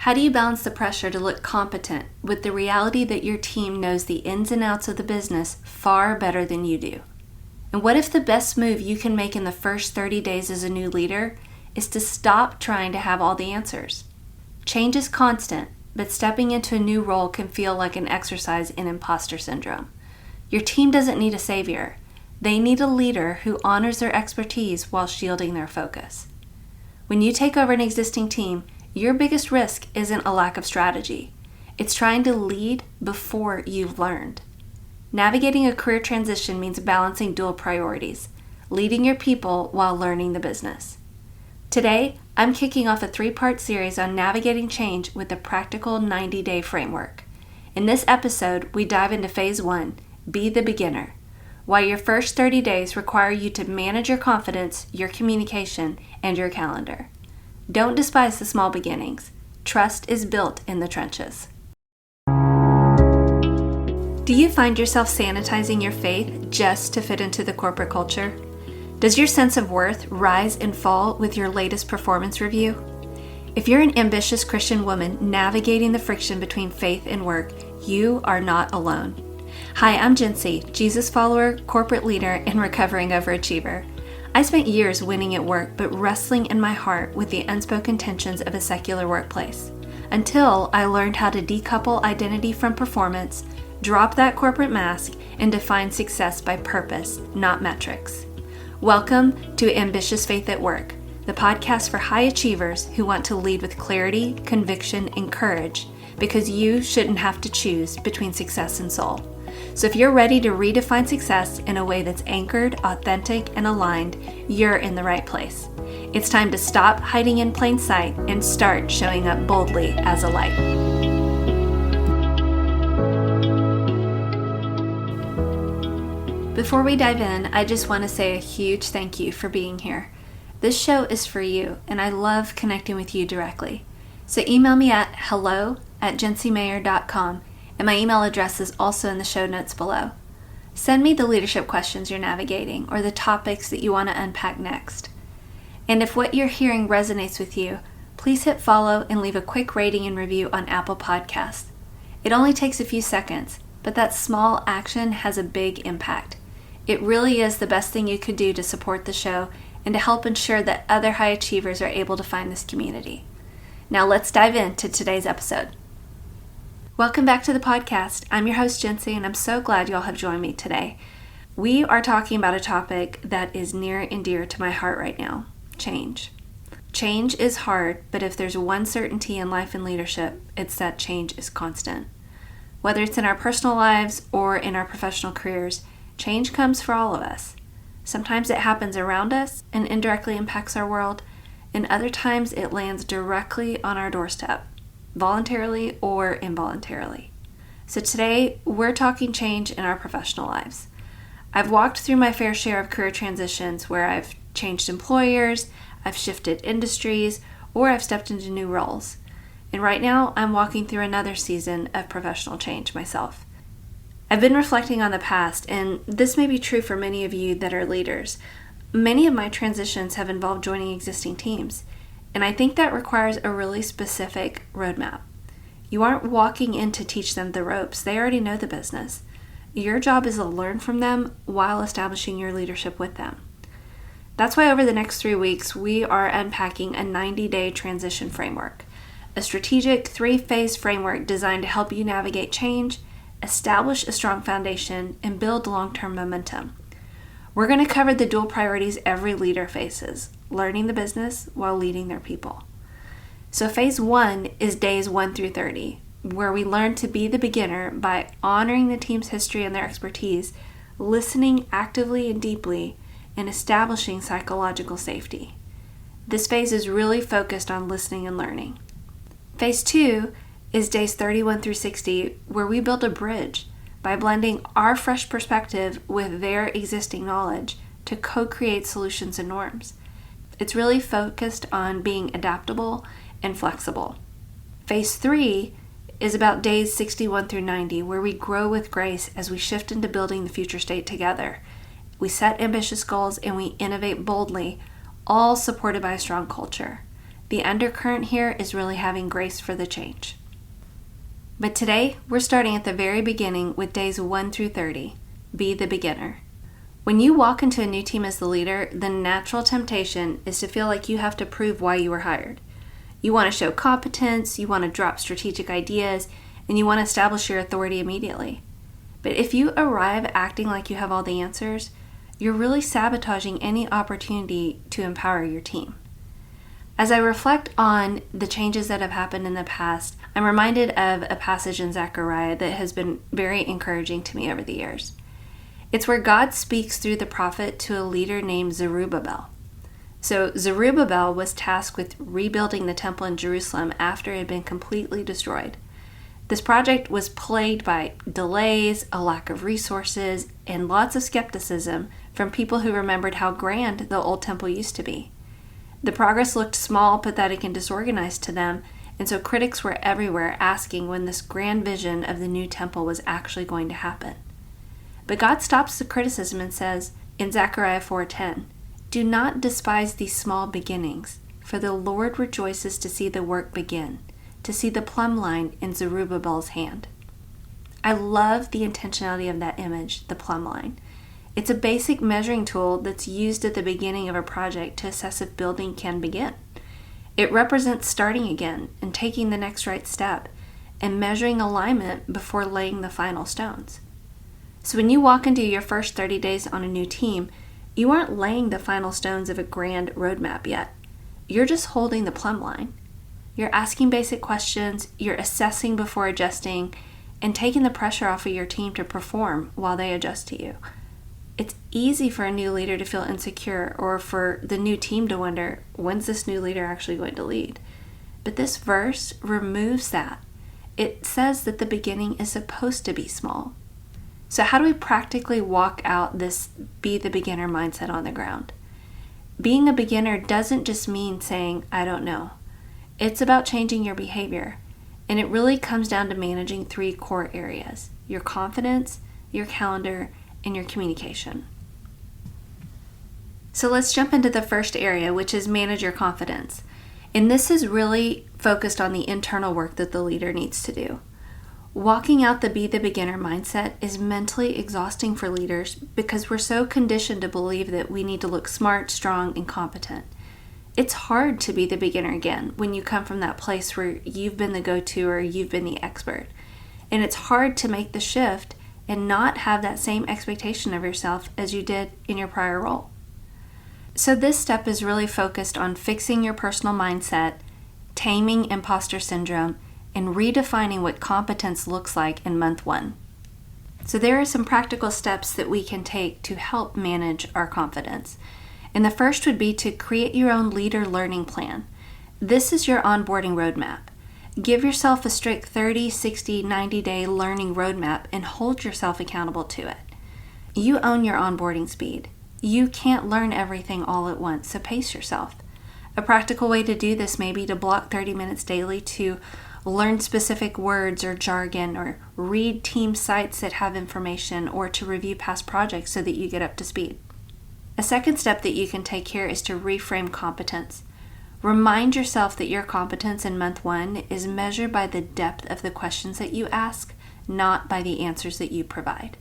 How do you balance the pressure to look competent with the reality that your team knows the ins and outs of the business far better than you do? And what if the best move you can make in the first 30 days as a new leader is to stop trying to have all the answers? Change is constant, but stepping into a new role can feel like an exercise in imposter syndrome. Your team doesn't need a savior. They need a leader who honors their expertise while shielding their focus. When you take over an existing team, your biggest risk isn't a lack of strategy. It's trying to lead before you've learned. Navigating a career transition means balancing dual priorities, leading your people while learning the business. Today, I'm kicking off a 3-part series on navigating change with a practical 90-day framework. In this episode, we dive into Phase 1, Be the Beginner, why your first 30 days require you to manage your confidence, your communication, and your calendar. Don't despise the small beginnings. Trust is built in the trenches. Do you find yourself sanitizing your faith just to fit into the corporate culture? Does your sense of worth rise and fall with your latest performance review? If you're an ambitious Christian woman navigating the friction between faith and work, you are not alone. Hi, I'm Jency, Jesus follower, corporate leader, and recovering overachiever. I spent years winning at work, but wrestling in my heart with the unspoken tensions of a secular workplace, until I learned how to decouple identity from performance, drop that corporate mask, and define success by purpose, not metrics. Welcome to Ambitious Faith at Work, the podcast for high achievers who want to lead with clarity, conviction, and courage, because you shouldn't have to choose between success and soul. So if you're ready to redefine success in a way that's anchored, authentic, and aligned, you're in the right place. It's time to stop hiding in plain sight and start showing up boldly as a light. Before we dive in, I just want to say a huge thank you for being here. This show is for you, and I love connecting with you directly. So email me at hello@jencymayer.com, and my email address is also in the show notes below. Send me the leadership questions you're navigating or the topics that you want to unpack next. And if what you're hearing resonates with you, please hit follow and leave a quick rating and review on Apple Podcasts. It only takes a few seconds, but that small action has a big impact. It really is the best thing you could do to support the show and to help ensure that other high achievers are able to find this community. Now let's dive into today's episode. Welcome back to the podcast. I'm your host, Jency, and I'm so glad y'all have joined me today. We are talking about a topic that is near and dear to my heart right now, change. Change is hard, but if there's one certainty in life and leadership, it's that change is constant. Whether it's in our personal lives or in our professional careers, change comes for all of us. Sometimes it happens around us and indirectly impacts our world, and other times it lands directly on our doorstep, voluntarily or involuntarily. So today, we're talking change in our professional lives. I've walked through my fair share of career transitions where I've changed employers, I've shifted industries, or I've stepped into new roles. And right now, I'm walking through another season of professional change myself. I've been reflecting on the past, and this may be true for many of you that are leaders. Many of my transitions have involved joining existing teams, and I think that requires a really specific roadmap. You aren't walking in to teach them the ropes. They already know the business. Your job is to learn from them while establishing your leadership with them. That's why over the next 3 weeks, we are unpacking a 90-day transition framework, a strategic 3-phase framework designed to help you navigate change, establish a strong foundation, and build long-term momentum. We're going to cover the dual priorities every leader faces, learning the business while leading their people. So Phase 1 is days 1 through 30, where we learn to be the beginner by honoring the team's history and their expertise, listening actively and deeply, and establishing psychological safety. This phase is really focused on listening and learning. Phase 2 is days 31 through 60, where we build a bridge by blending our fresh perspective with their existing knowledge to co-create solutions and norms. It's really focused on being adaptable and flexible. Phase 3 is about days 61 through 90, where we grow with grace as we shift into building the future state together. We set ambitious goals and we innovate boldly, all supported by a strong culture. The undercurrent here is really having grace for the change. But today, we're starting at the very beginning with days 1 through 30. Be the beginner. When you walk into a new team as the leader, the natural temptation is to feel like you have to prove why you were hired. You want to show competence, you want to drop strategic ideas, and you want to establish your authority immediately. But if you arrive acting like you have all the answers, you're really sabotaging any opportunity to empower your team. As I reflect on the changes that have happened in the past, I'm reminded of a passage in Zechariah that has been very encouraging to me over the years. It's where God speaks through the prophet to a leader named Zerubbabel. So Zerubbabel was tasked with rebuilding the temple in Jerusalem after it had been completely destroyed. This project was plagued by delays, a lack of resources, and lots of skepticism from people who remembered how grand the old temple used to be. The progress looked small, pathetic, and disorganized to them, and so critics were everywhere asking when this grand vision of the new temple was actually going to happen. But God stops the criticism and says in Zechariah 4:10, "Do not despise these small beginnings, for the Lord rejoices to see the work begin, to see the plumb line in Zerubbabel's hand." I love the intentionality of that image, the plumb line. It's a basic measuring tool that's used at the beginning of a project to assess if building can begin. It represents starting again and taking the next right step and measuring alignment before laying the final stones. So when you walk into your first 30 days on a new team, you aren't laying the final stones of a grand roadmap yet. You're just holding the plumb line. You're asking basic questions, you're assessing before adjusting, and taking the pressure off of your team to perform while they adjust to you. It's easy for a new leader to feel insecure or for the new team to wonder, when's this new leader actually going to lead? But this verse removes that. It says that the beginning is supposed to be small. So how do we practically walk out this be the beginner mindset on the ground? Being a beginner doesn't just mean saying, I don't know. It's about changing your behavior. And it really comes down to managing 3 core areas: your confidence, your calendar, and your communication. So let's jump into the first area, which is manage your confidence. And this is really focused on the internal work that the leader needs to do. Walking out the be the beginner mindset is mentally exhausting for leaders because we're so conditioned to believe that we need to look smart, strong, and competent. It's hard to be the beginner again when you come from that place where you've been the go-to or you've been the expert. And it's hard to make the shift and not have that same expectation of yourself as you did in your prior role. So this step is really focused on fixing your personal mindset, taming imposter syndrome, and redefining what competence looks like in month 1. So there are some practical steps that we can take to help manage our confidence. And the first would be to create your own leader learning plan. This is your onboarding roadmap. Give yourself a strict 30, 60, 90-day learning roadmap and hold yourself accountable to it. You own your onboarding speed. You can't learn everything all at once, so pace yourself. A practical way to do this may be to block 30 minutes daily to learn specific words or jargon, or read team sites that have information, or to review past projects so that you get up to speed. A second step that you can take here is to reframe competence. Remind yourself that your competence in month 1 is measured by the depth of the questions that you ask, not by the answers that you provide.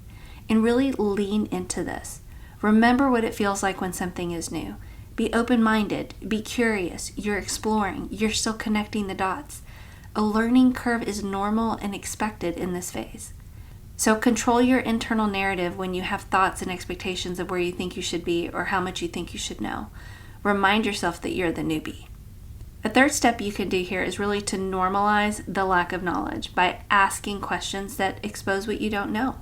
And really lean into this. Remember what it feels like when something is new. Be open-minded, be curious, you're exploring, you're still connecting the dots. A learning curve is normal and expected in this phase. So control your internal narrative when you have thoughts and expectations of where you think you should be or how much you think you should know. Remind yourself that you're the newbie. A third step you can do here is really to normalize the lack of knowledge by asking questions that expose what you don't know.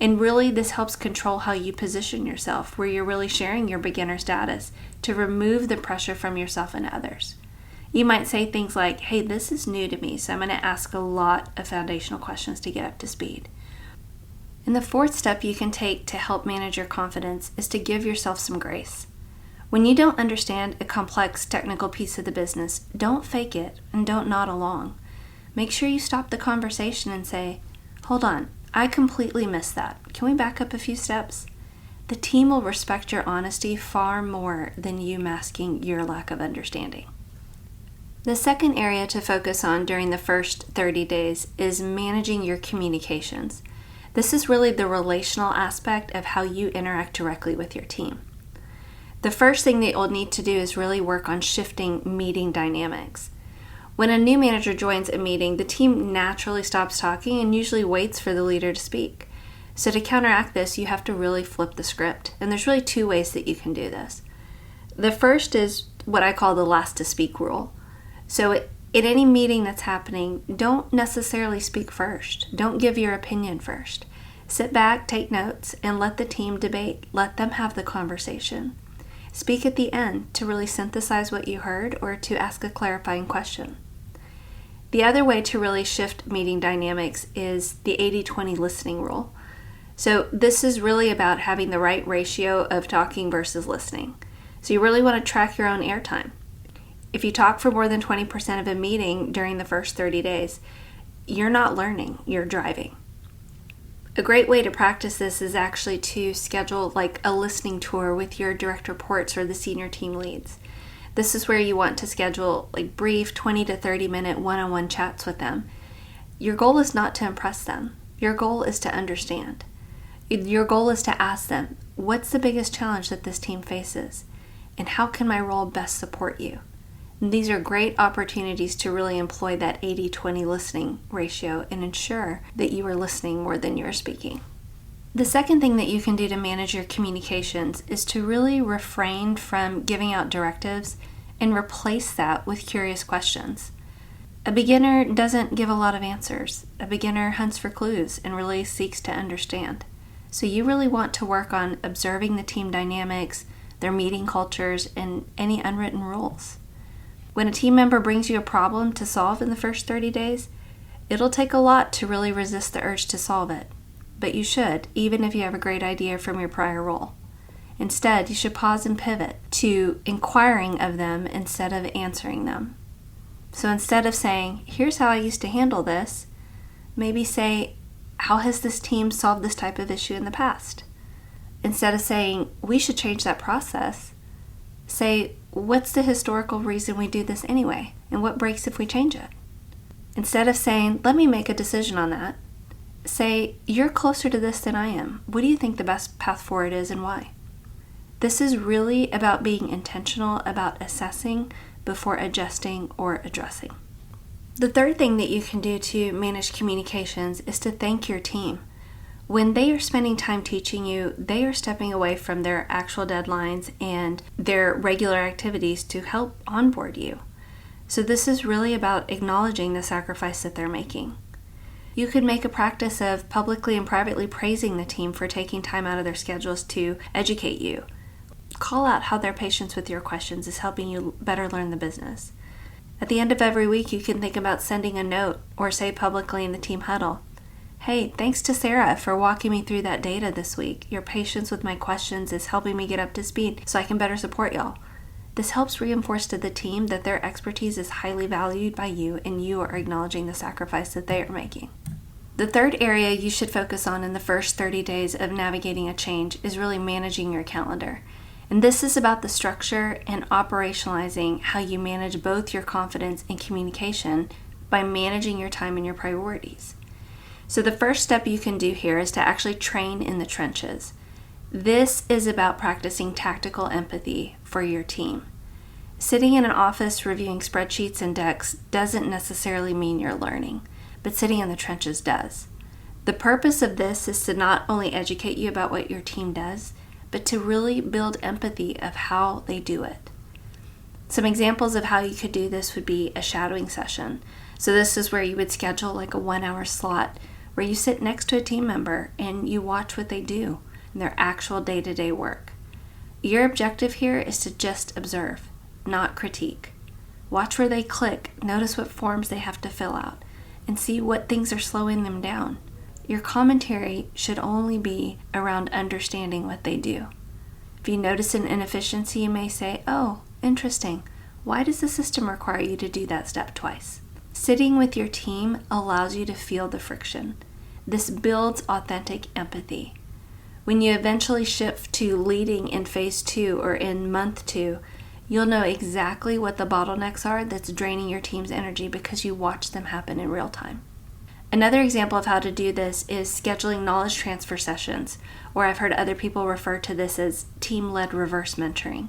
And really, this helps control how you position yourself, where you're really sharing your beginner status to remove the pressure from yourself and others. You might say things like, hey, this is new to me, so I'm going to ask a lot of foundational questions to get up to speed. And the fourth step you can take to help manage your confidence is to give yourself some grace. When you don't understand a complex technical piece of the business, don't fake it and don't nod along. Make sure you stop the conversation and say, hold on, I completely missed that. Can we back up a few steps? The team will respect your honesty far more than you masking your lack of understanding. The second area to focus on during the first 30 days is managing your communications. This is really the relational aspect of how you interact directly with your team. The first thing that you'll need to do is really work on shifting meeting dynamics. When a new manager joins a meeting, the team naturally stops talking and usually waits for the leader to speak. So to counteract this, you have to really flip the script. And there's really two ways that you can do this. The first is what I call the last to speak rule. So at any meeting that's happening, don't necessarily speak first. Don't give your opinion first. Sit back, take notes, and let the team debate. Let them have the conversation. Speak at the end to really synthesize what you heard or to ask a clarifying question. The other way to really shift meeting dynamics is the 80-20 listening rule. So this is really about having the right ratio of talking versus listening. So you really want to track your own airtime. If you talk for more than 20% of a meeting during the first 30 days, you're not learning, you're driving. A great way to practice this is actually to schedule like a listening tour with your direct reports or the senior team leads. This is where you want to schedule like brief 20 to 30 minute one-on-one chats with them. Your goal is not to impress them. Your goal is to understand. Your goal is to ask them, what's the biggest challenge that this team faces? And how can my role best support you? And these are great opportunities to really employ that 80-20 listening ratio and ensure that you are listening more than you are speaking. The second thing that you can do to manage your communications is to really refrain from giving out directives and replace that with curious questions. A beginner doesn't give a lot of answers. A beginner hunts for clues and really seeks to understand. So you really want to work on observing the team dynamics, their meeting cultures, and any unwritten rules. When a team member brings you a problem to solve in the first 30 days, it'll take a lot to really resist the urge to solve it. But you should, even if you have a great idea from your prior role. Instead, you should pause and pivot to inquiring of them instead of answering them. So instead of saying, here's how I used to handle this, maybe say, how has this team solved this type of issue in the past? Instead of saying, we should change that process, say, what's the historical reason we do this anyway, and what breaks if we change it? Instead of saying, let me make a decision on that, say, you're closer to this than I am. What do you think the best path forward is and why? This is really about being intentional about assessing before adjusting or addressing. The third thing that you can do to manage communications is to thank your team. When they are spending time teaching you, they are stepping away from their actual deadlines and their regular activities to help onboard you. So this is really about acknowledging the sacrifice that they're making. You could make a practice of publicly and privately praising the team for taking time out of their schedules to educate you. Call out how their patience with your questions is helping you better learn the business. At the end of every week, you can think about sending a note or say publicly in the team huddle, hey, thanks to Sarah for walking me through that data this week. Your patience with my questions is helping me get up to speed so I can better support y'all. This helps reinforce to the team that their expertise is highly valued by you and you are acknowledging the sacrifice that they are making. The third area you should focus on in the first 30 days of navigating a change is really managing your calendar. And this is about the structure and operationalizing how you manage both your confidence and communication by managing your time and your priorities. So the first step you can do here is to actually train in the trenches. This is about practicing tactical empathy for your team. Sitting in an office reviewing spreadsheets and decks doesn't necessarily mean you're learning, but sitting in the trenches does. The purpose of this is to not only educate you about what your team does, but to really build empathy of how they do it. Some examples of how you could do this would be a shadowing session. So this is where you would schedule like a 1-hour slot where you sit next to a team member and you watch what they do in their actual day-to-day work. Your objective here is to just observe, not critique. Watch where they click, notice what forms they have to fill out, and see what things are slowing them down. Your commentary should only be around understanding what they do. If you notice an inefficiency, you may say, oh, interesting. Why does the system require you to do that step twice? Sitting with your team allows you to feel the friction. This builds authentic empathy. When you eventually shift to leading in phase 2 or in month 2, You'll know exactly what the bottlenecks are that's draining your team's energy because you watch them happen in real time. Another example of how to do this is scheduling knowledge transfer sessions, or I've heard other people refer to this as team-led reverse mentoring.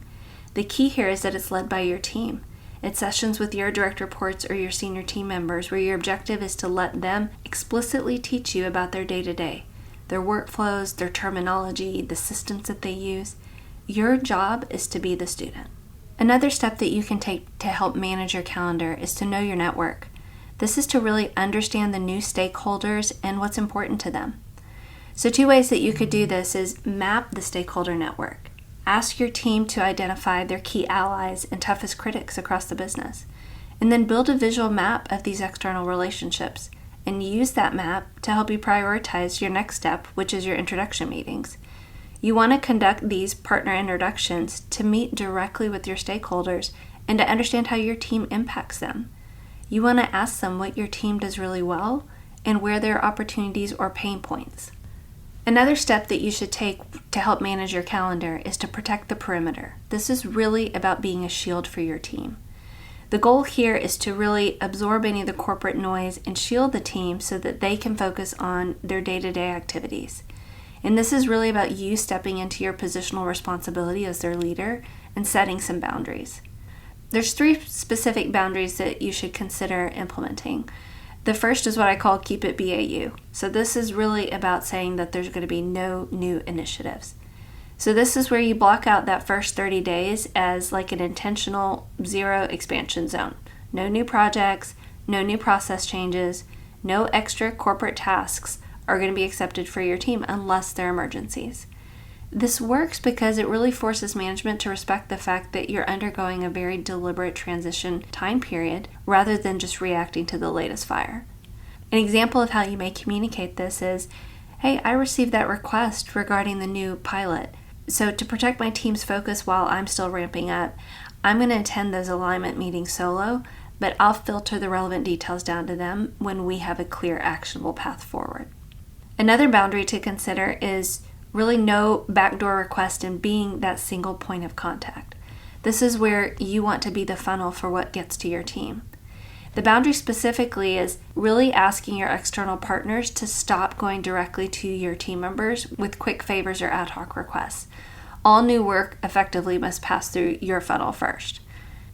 The key here is that it's led by your team. It's sessions with your direct reports or your senior team members where your objective is to let them explicitly teach you about their day-to-day, their workflows, their terminology, the systems that they use. Your job is to be the student. Another step that you can take to help manage your calendar is to know your network. This is to really understand the new stakeholders and what's important to them. So 2 ways that you could do this is map the stakeholder network. Ask your team to identify their key allies and toughest critics across the business, and then build a visual map of these external relationships and use that map to help you prioritize your next step, which is your introduction meetings. You want to conduct these partner introductions to meet directly with your stakeholders and to understand how your team impacts them. You want to ask them what your team does really well and where there are opportunities or pain points. Another step that you should take to help manage your calendar is to protect the perimeter. This is really about being a shield for your team. The goal here is to really absorb any of the corporate noise and shield the team so that they can focus on their day-to-day activities. And this is really about you stepping into your positional responsibility as their leader and setting some boundaries. There's 3 specific boundaries that you should consider implementing. The first is what I call keep it BAU. So this is really about saying that there's going to be no new initiatives. So this is where you block out that first 30 days as like an intentional 0 expansion zone. No new projects, no new process changes, no extra corporate tasks are going to be accepted for your team unless they're emergencies. This works because it really forces management to respect the fact that you're undergoing a very deliberate transition time period rather than just reacting to the latest fire. An example of how you may communicate this is, hey, I received that request regarding the new pilot. So to protect my team's focus while I'm still ramping up, I'm going to attend those alignment meetings solo, but I'll filter the relevant details down to them when we have a clear, actionable path forward. Another boundary to consider is really no backdoor request and being that single point of contact. This is where you want to be the funnel for what gets to your team. The boundary specifically is really asking your external partners to stop going directly to your team members with quick favors or ad hoc requests. All new work effectively must pass through your funnel first.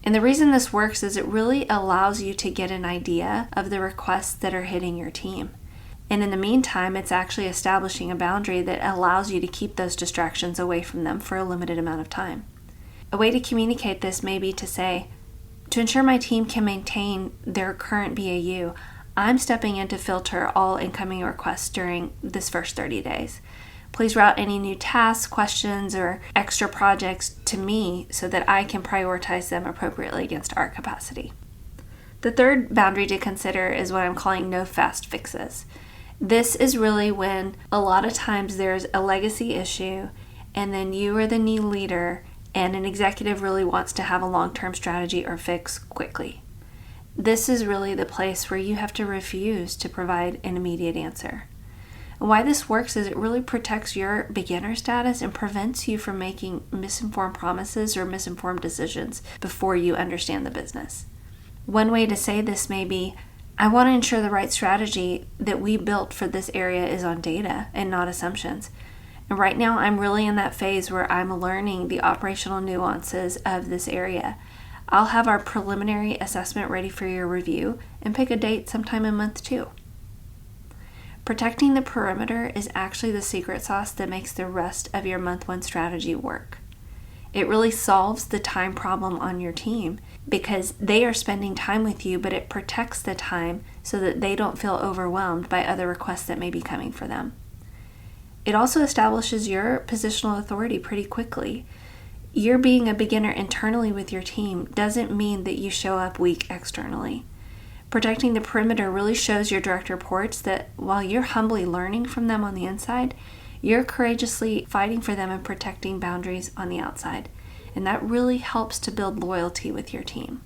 And the reason this works is it really allows you to get an idea of the requests that are hitting your team. And in the meantime, it's actually establishing a boundary that allows you to keep those distractions away from them for a limited amount of time. A way to communicate this may be to say, to ensure my team can maintain their current BAU, I'm stepping in to filter all incoming requests during this first 30 days. Please route any new tasks, questions, or extra projects to me so that I can prioritize them appropriately against our capacity. The third boundary to consider is what I'm calling no fast fixes. This is really when a lot of times there's a legacy issue and then you are the new leader and an executive really wants to have a long-term strategy or fix quickly. This is really the place where you have to refuse to provide an immediate answer. And why this works is it really protects your beginner status and prevents you from making misinformed promises or misinformed decisions before you understand the business. One way to say this may be, I want to ensure the right strategy that we built for this area is on data and not assumptions. And right now I'm really in that phase where I'm learning the operational nuances of this area. I'll have our preliminary assessment ready for your review and pick a date sometime in month 2. Protecting the perimeter is actually the secret sauce that makes the rest of your month 1 strategy work. It really solves the time problem on your team because they are spending time with you, but it protects the time so that they don't feel overwhelmed by other requests that may be coming for them. It also establishes your positional authority pretty quickly. Your being a beginner internally with your team doesn't mean that you show up weak externally. Protecting the perimeter really shows your direct reports that while you're humbly learning from them on the inside, you're courageously fighting for them and protecting boundaries on the outside. And that really helps to build loyalty with your team.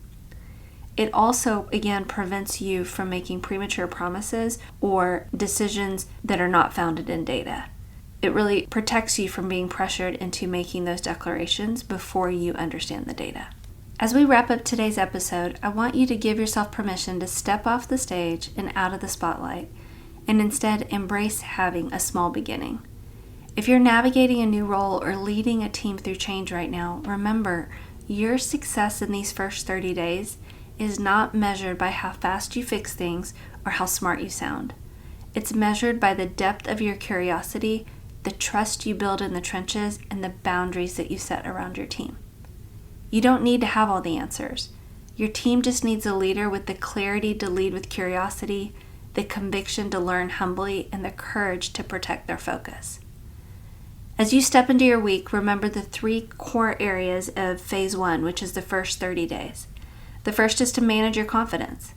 It also, again, prevents you from making premature promises or decisions that are not founded in data. It really protects you from being pressured into making those declarations before you understand the data. As we wrap up today's episode, I want you to give yourself permission to step off the stage and out of the spotlight, and instead embrace having a small beginning. If you're navigating a new role or leading a team through change right now, remember, your success in these first 30 days is not measured by how fast you fix things or how smart you sound. It's measured by the depth of your curiosity, the trust you build in the trenches, and the boundaries that you set around your team. You don't need to have all the answers. Your team just needs a leader with the clarity to lead with curiosity, the conviction to learn humbly, and the courage to protect their focus. As you step into your week, remember the 3 core areas of Phase 1, which is the first 30 days. The first is to manage your confidence.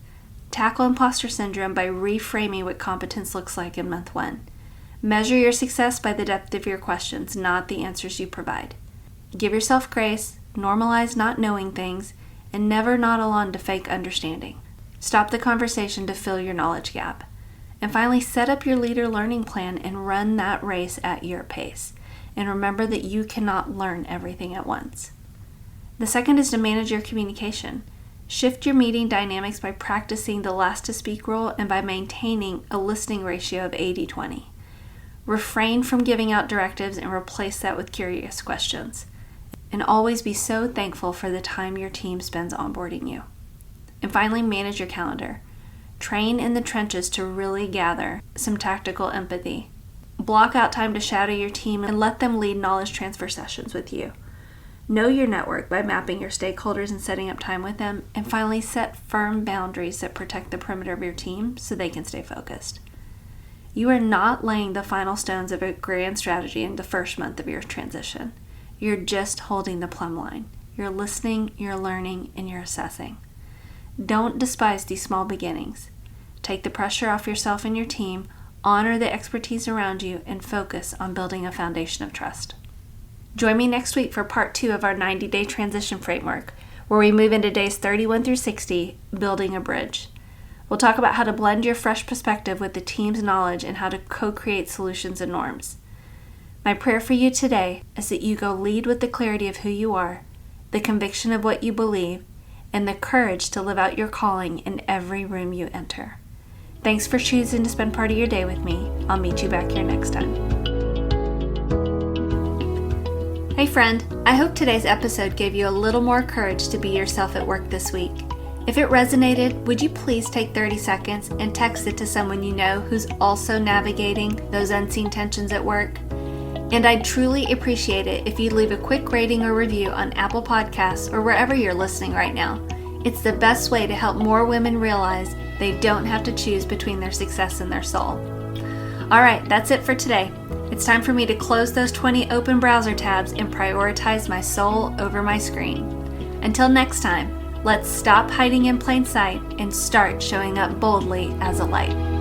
Tackle imposter syndrome by reframing what competence looks like in month 1. Measure your success by the depth of your questions, not the answers you provide. Give yourself grace. Normalize not knowing things, and never nod along to fake understanding. Stop the conversation to fill your knowledge gap. And finally, set up your leader learning plan and run that race at your pace. And remember that you cannot learn everything at once. The second is to manage your communication. Shift your meeting dynamics by practicing the last to speak rule and by maintaining a listening ratio of 80-20. Refrain from giving out directives and replace that with curious questions. And always be so thankful for the time your team spends onboarding you. And finally, manage your calendar. Train in the trenches to really gather some tactical empathy. Block out time to shadow your team and let them lead knowledge transfer sessions with you. Know your network by mapping your stakeholders and setting up time with them. And finally, set firm boundaries that protect the perimeter of your team so they can stay focused. You are not laying the final stones of a grand strategy in the first month of your transition. You're just holding the plumb line. You're listening, you're learning, and you're assessing. Don't despise these small beginnings. Take the pressure off yourself and your team, honor the expertise around you, and focus on building a foundation of trust. Join me next week for part 2 of our 90-day transition framework, where we move into days 31 through 60, building a bridge. We'll talk about how to blend your fresh perspective with the team's knowledge and how to co-create solutions and norms. My prayer for you today is that you go lead with the clarity of who you are, the conviction of what you believe, and the courage to live out your calling in every room you enter. Thanks for choosing to spend part of your day with me. I'll meet you back here next time. Hey friend, I hope today's episode gave you a little more courage to be yourself at work this week. If it resonated, would you please take 30 seconds and text it to someone you know who's also navigating those unseen tensions at work? And I'd truly appreciate it if you'd leave a quick rating or review on Apple Podcasts or wherever you're listening right now. It's the best way to help more women realize they don't have to choose between their success and their soul. All right, that's it for today. It's time for me to close those 20 open browser tabs and prioritize my soul over my screen. Until next time, let's stop hiding in plain sight and start showing up boldly as a light.